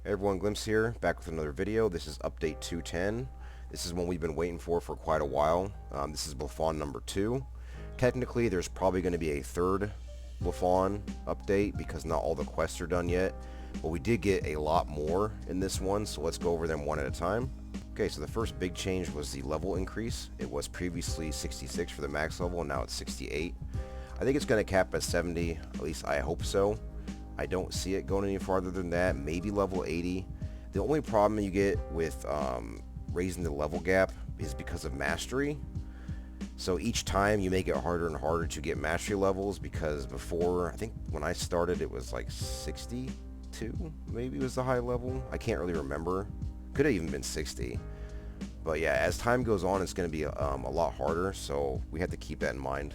Hey everyone, Glimpse here, back with another video. This is update 210. This is one we've been waiting for quite a while. This is Blufan number 2. Technically, there's probably going to be a third Blufan update because not all the quests are done yet. But we did get a lot more in this one, so let's go over them one at a time. Okay, so the first big change was the level increase. It was previously 66 for the max level, and now it's 68. I think it's going to cap at 70, at least I hope so. I don't see it going any farther than that, maybe level 80. The only problem you get with raising the level gap is because of mastery. So each time you make it harder and harder to get mastery levels, because before, I think when I started it was like 62, maybe was the high level. I can't really remember. Could have even been 60. But yeah, as time goes on, it's going to be a lot harder, so we have to keep that in mind.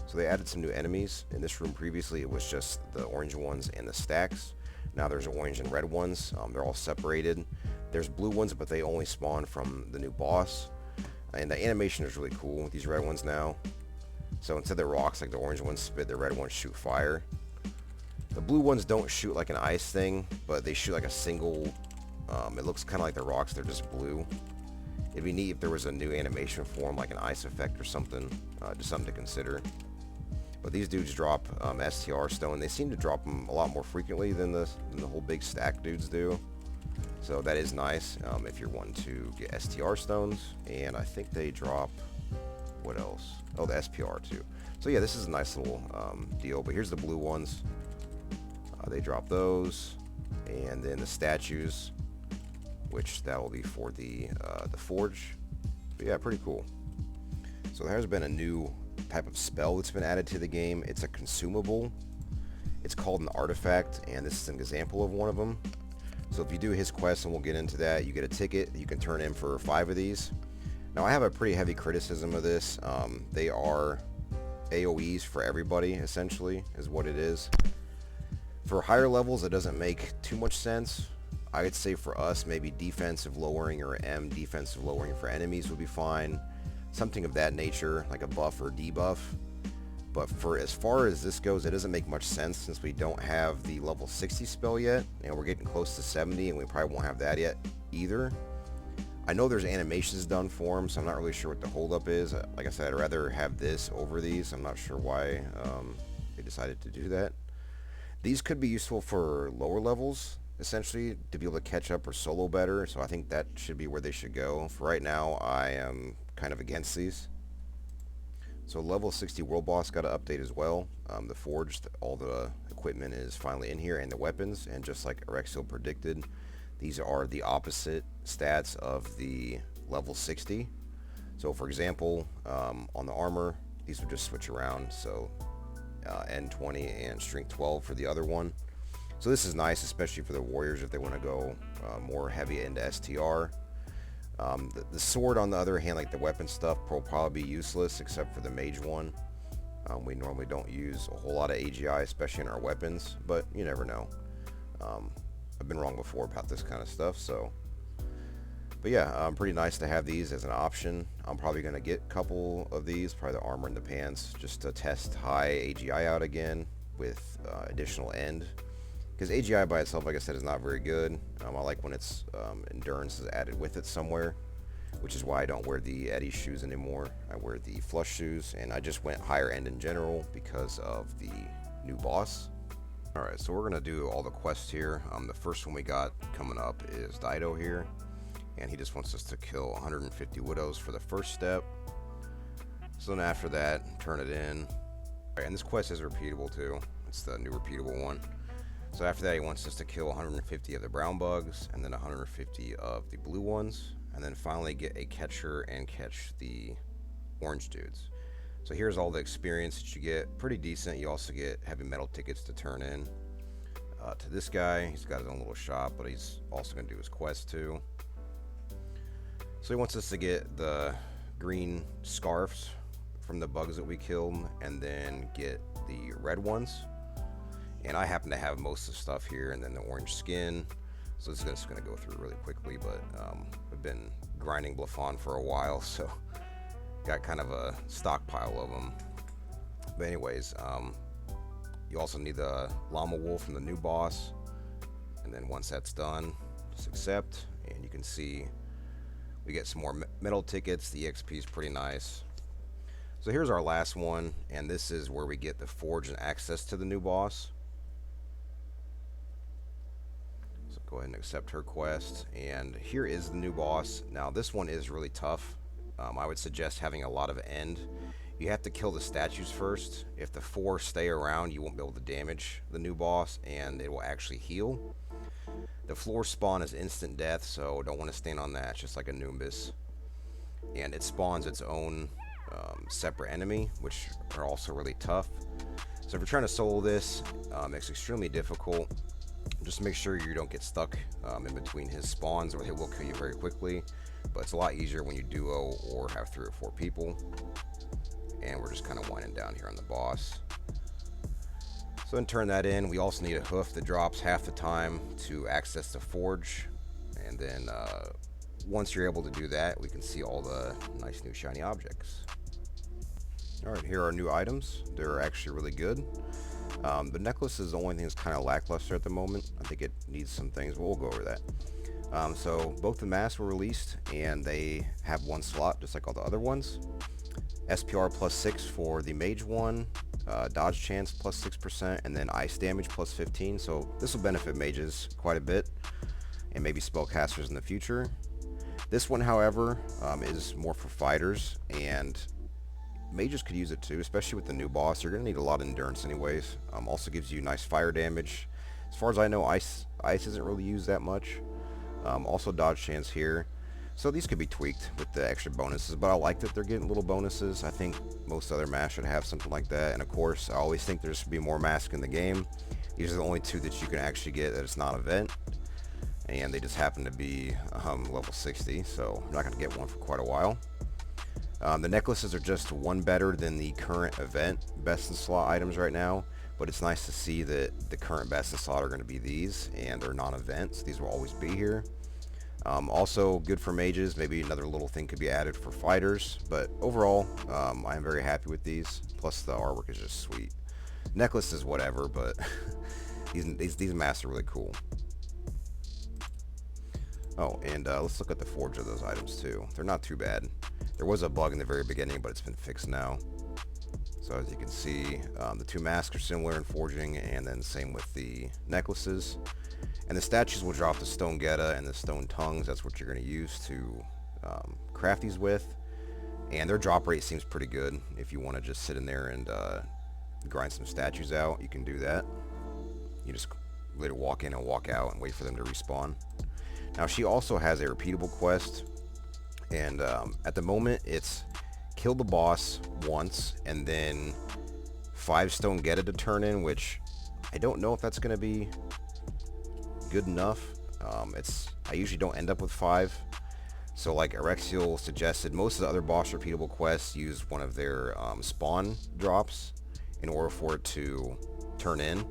So they added some new enemies. In this room previously it was just the orange ones and the stacks. Now there's orange and red ones. They're all separated. There's blue ones, but they only spawn from the new boss. And the animation is really cool with these red ones now. So instead of rocks like the orange ones spit, the red ones shoot fire. The blue ones don't shoot like an ice thing, but they shoot like a single, it looks kind of like the rocks, they're just blue. It'd be neat if there was a new animation form like an ice effect or something, just something to consider. But these dudes drop STR stone. They seem to drop them a lot more frequently than the whole big stack dudes do. So that is nice if you're wanting to get STR stones. And I think they drop, what else? Oh, the SPR too. So yeah, this is a nice little deal. But here's the blue ones. They drop those. And then the statues, which that will be for the forge. But yeah, pretty cool. So there has been a new type of spell that's been added to the game. It's a consumable. It's called an artifact, and this is an example of one of them. So if you do his quest, and we'll get into that, you get a ticket that you can turn in for 5 of these. Now I have a pretty heavy criticism of this. They are AoEs for everybody, essentially, is what it is. For higher levels, it doesn't make too much sense. I would say for us, maybe defensive lowering or M defensive lowering for enemies would be fine. Something of that nature, like a buff or debuff. But for as far as this goes, it doesn't make much sense since we don't have the level 60 spell yet, and we're getting close to 70, and we probably won't have that yet either. I know there's animations done for them, so I'm not really sure what the holdup is. Like I said, I'd rather have this over these. I'm not sure why they decided to do that. These could be useful for lower levels, essentially, to be able to catch up or solo better, so I think that should be where they should go. For right now, I am kind of against these. So level 60 world boss got an update as well. The forge, all the equipment is finally in here, and the weapons, and just like Erexil predicted, these are the opposite stats of the level 60. So for example, on the armor, these would just switch around, so N20 and strength 12 for the other one. So this is nice, especially for the warriors if they want to go more heavy into STR. The sword, on the other hand, like the weapon stuff, will probably be useless except for the mage one. We normally don't use a whole lot of AGI, especially in our weapons, but you never know. I've been wrong before about this kind of stuff, so. But yeah, pretty nice to have these as an option. I'm probably going to get a couple of these, probably the armor and the pants, just to test high AGI out again with additional end. Because AGI by itself, like I said, is not very good. I like when it's endurance is added with it somewhere, which is why I don't wear the Eddie shoes anymore. I wear the flush shoes, and I just went higher end in general because of the new boss. Alright, so we're going to do all the quests here. The first one we got coming up is Dido here, and he just wants us to kill 150 widows for the first step. So then after that, turn it in. Alright, and this quest is repeatable too. It's the new repeatable one. So after that, he wants us to kill 150 of the brown bugs, and then 150 of the blue ones, and then finally get a catcher and catch the orange dudes. So here's all the experience that you get. Pretty decent. You also get heavy metal tickets to turn in. To this guy, he's got his own little shop, but he's also going to do his quest too. So he wants us to get the green scarves from the bugs that we killed, and then get the red ones. And I happen to have most of the stuff here, and then the orange skin. So this is just going to go through really quickly, but I've been grinding Blufan for a while, so got kind of a stockpile of them. But anyways, you also need the llama wool from the new boss, and then once that's done, Just accept, and you can see we get some more metal tickets. The EXP is pretty nice. So here's our last one, and this is where we get the forge and access to the new boss. So go ahead and accept her quest, and here is the new boss. Now this one is really tough. I would suggest having a lot of end. You have to kill the statues first. If the 4 stay around, you won't be able to damage the new boss, and it will actually heal. The floor spawn is instant death, so don't want to stand on that. It's just like a Nimbus. And it spawns its own separate enemy, which are also really tough. So if you're trying to solo this, it's extremely difficult. Just make sure you don't get stuck in between his spawns, or they will kill you very quickly. But it's a lot easier when you duo or have 3 or 4 people. And we're just kind of winding down here on the boss. So then turn that in. We also need a hoof that drops half the time to access the forge. And then once you're able to do that, we can see all the nice new shiny objects. Alright, here are new items. They're actually really good. The necklace is the only thing that's kind of lackluster at the moment. I think it needs some things, but we'll go over that. So both the masks were released, and they have 1 slot, just like all the other ones. SPR plus 6 for the mage one, dodge chance plus 6%, and then ice damage plus 15. So this will benefit mages quite a bit, and maybe spellcasters in the future. This one, however, is more for fighters, and mages could use it too, especially with the new boss. You're going to need a lot of endurance anyways. Also gives you nice fire damage. As far as I know, ice isn't really used that much. Also dodge chance here. So these could be tweaked with the extra bonuses, but I like that they're getting little bonuses. I think most other masks should have something like that. And of course, I always think there should be more masks in the game. These are the only 2 that you can actually get that it's not event. And they just happen to be level 60, so I'm not going to get one for quite a while. The necklaces are just 1 better than the current event best in slot items right now, but it's nice to see that the current best in slot are going to be these, and they're non-events. These will always be here. Also good for mages. Maybe another little thing could be added for fighters, but overall I am very happy with these. Plus the artwork is just sweet. Necklace is whatever, but these masks are really cool. Oh, and let's look at the forge of those items too. They're not too bad. There was a bug in the very beginning, but it's been fixed now. So as you can see, the 2 masks are similar in forging, and then same with the necklaces. And the statues will drop the stone geta and the stone tongues. That's what you're going to use to craft these with. And their drop rate seems pretty good. If you want to just sit in there and grind some statues out, you can do that. You just later walk in and walk out and wait for them to respawn. Now she also has a repeatable quest. And at the moment it's kill the boss once and then 5 stone geta to turn in, which I don't know if that's going to be good enough. I usually don't end up with 5. So like Erexiel suggested, most of the other boss repeatable quests use one of their spawn drops in order for it to turn in.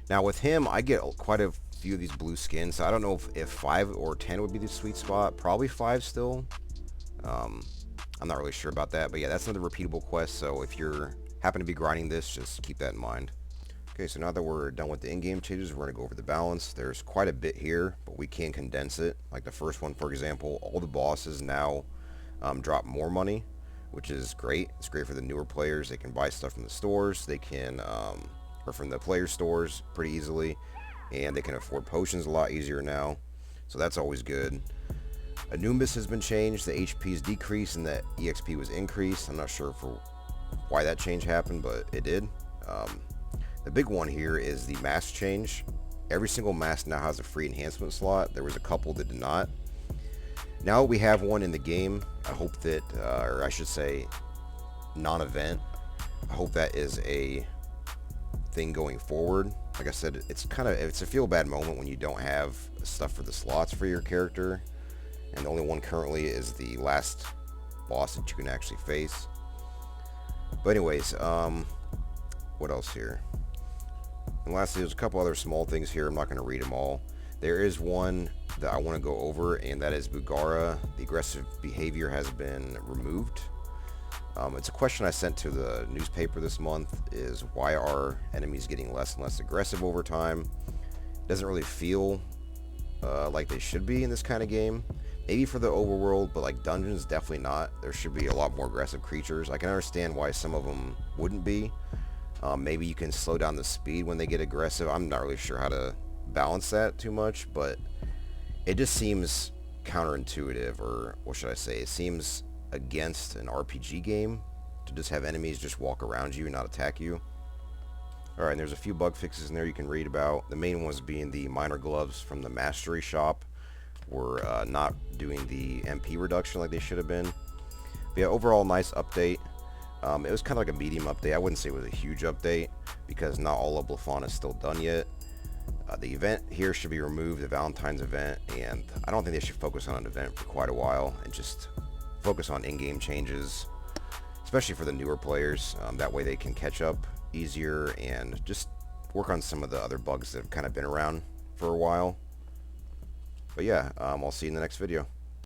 Now with him, I get quite a few of these blue skins, so I don't know if 5 or 10 would be the sweet spot. Probably 5 still. I'm not really sure about that, but yeah, that's another repeatable quest, so if you're happen to be grinding this, just keep that in mind. Okay, so now that we're done with the in-game changes, we're going to go over the balance. There's quite a bit here, but we can condense it. Like the first one, for example, all the bosses now drop more money, which is great. It's great for the newer players. They can buy stuff from the stores. They can, or from the player stores pretty easily, and they can afford potions a lot easier now. So that's always good. A Nimbus has been changed. The HP is decreased and the EXP was increased. I'm not sure for why that change happened, but it did. The big one here is the mask change. Every single mask now has a free enhancement slot. There was a couple that did not. Now we have one in the game. I hope that, or I should say, non-event. I hope that is a thing going forward. Like I said, it's a feel-bad moment when you don't have stuff for the slots for your character, and the only one currently is the last boss that you can actually face. But anyways, what else here? And lastly, there's a couple other small things here. I'm not going to read them all. There is one that I want to go over, and that is Bugara. The aggressive behavior has been removed. It's a question I sent to the newspaper this month, is why are enemies getting less and less aggressive over time? It doesn't really feel like they should be in this kind of game. Maybe for the overworld, but like dungeons, definitely not. There should be a lot more aggressive creatures. I can understand why some of them wouldn't be. Maybe you can slow down the speed when they get aggressive. I'm not really sure how to balance that too much, but it just seems counterintuitive, or what should I say? It seems against an RPG game to just have enemies just walk around you and not attack you. Alright, and there's a few bug fixes in there you can read about. The main ones being the minor gloves from the Mastery shop were not doing the MP reduction like they should have been. But yeah, overall nice update. It was kind of like a medium update. I wouldn't say it was a huge update because not all of Blufan is still done yet. The event here should be removed, the Valentine's event, and I don't think they should focus on an event for quite a while and just focus on in-game changes, especially for the newer players. That way they can catch up easier and just work on some of the other bugs that have kind of been around for a while. But yeah, I'll see you in the next video.